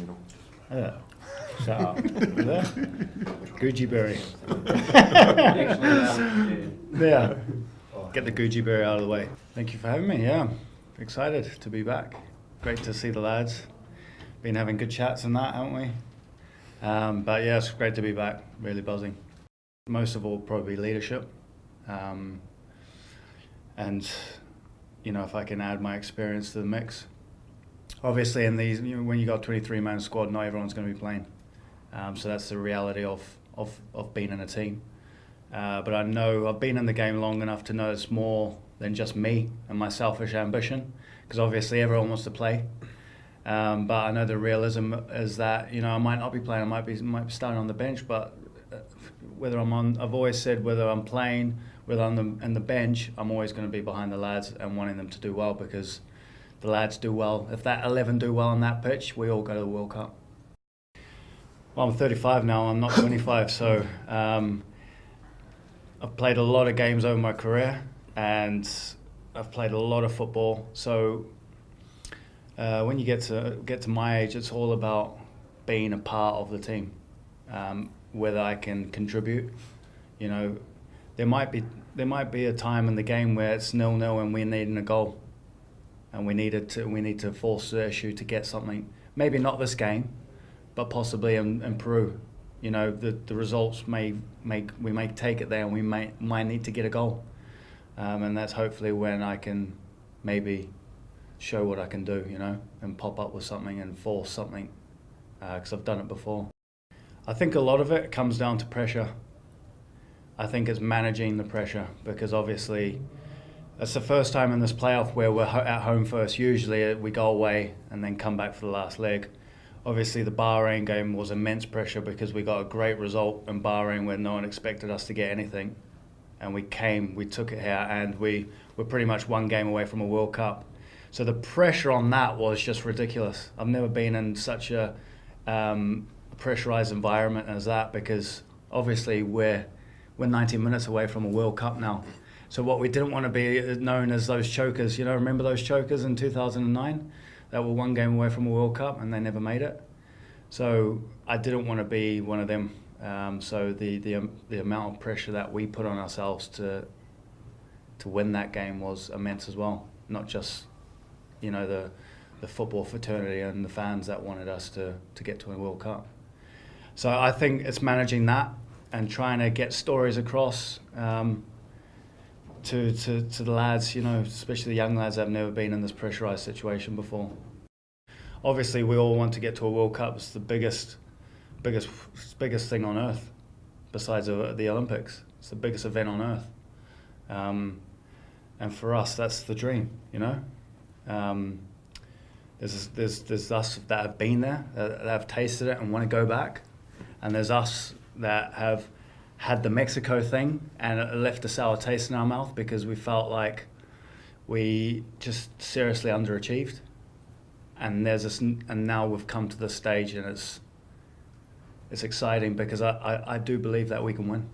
Intercontinental. Yeah. Shout out. There. Gucci berry. Yeah. Get the Gucci berry out of the way. Thank you for having me. Yeah. Excited to be back. Great to see the lads. Been having good chats and that, haven't we? But yeah, it's great to be back. Really buzzing. Most of all, probably leadership. And, you know, if I can add my experience to the mix. Obviously, in these, you know, when you got a 23-man squad, not everyone's going to be playing. So that's the reality of being in a team. But I know I've been in the game long enough to know it's more than just me and my selfish ambition, because obviously everyone wants to play. But I know the realism is that, you know, I might not be playing, I might be starting on the bench, but whether I'm on, I've always said whether I'm playing, whether I'm on the bench, I'm always going to be behind the lads and wanting them to do well, because the lads do well. If that 11 do well on that pitch, we all go to the World Cup. Well, I'm 35 now, I'm not 25, so I've played a lot of games over my career and I've played a lot of football. So when you get to my age, it's all about being a part of the team, whether I can contribute. You know, there might be a time in the game where it's 0-0 and we're needing a goal, and we need to force the issue to get something. Maybe not this game, but possibly in Peru. You know, the results we may take it there, and we might need to get a goal, and that's hopefully when I can maybe show what I can do, you know, and pop up with something and force something, because I've done it before. I think a lot of it comes down to pressure. I think it's managing the pressure, because obviously it's the first time in this playoff where we're at home first. Usually we go away and then come back for the last leg. Obviously the Bahrain game was immense pressure because we got a great result in Bahrain where no one expected us to get anything. And we took it here, and we were pretty much one game away from a World Cup. So the pressure on that was just ridiculous. I've never been in such a pressurized environment as that, because obviously we're 90 minutes away from a World Cup now. So what we didn't want to be known as those chokers, you know, remember those chokers in 2009 that were one game away from a World Cup and they never made it? So I didn't want to be one of them. So the amount of pressure that we put on ourselves to win that game was immense as well. Not just, you know, the football fraternity and the fans that wanted us to get to a World Cup. So I think it's managing that and trying to get stories across to the lads, you know, especially the young lads that have never been in this pressurised situation before. Obviously, we all want to get to a World Cup. It's the biggest thing on earth, besides the Olympics. It's the biggest event on earth, and for us, that's the dream, you know. There's us that have been there, that have tasted it and want to go back, and there's us that have had the Mexico thing and it left a sour taste in our mouth because we felt like we just seriously underachieved. And and now we've come to this stage, and it's exciting because I do believe that we can win.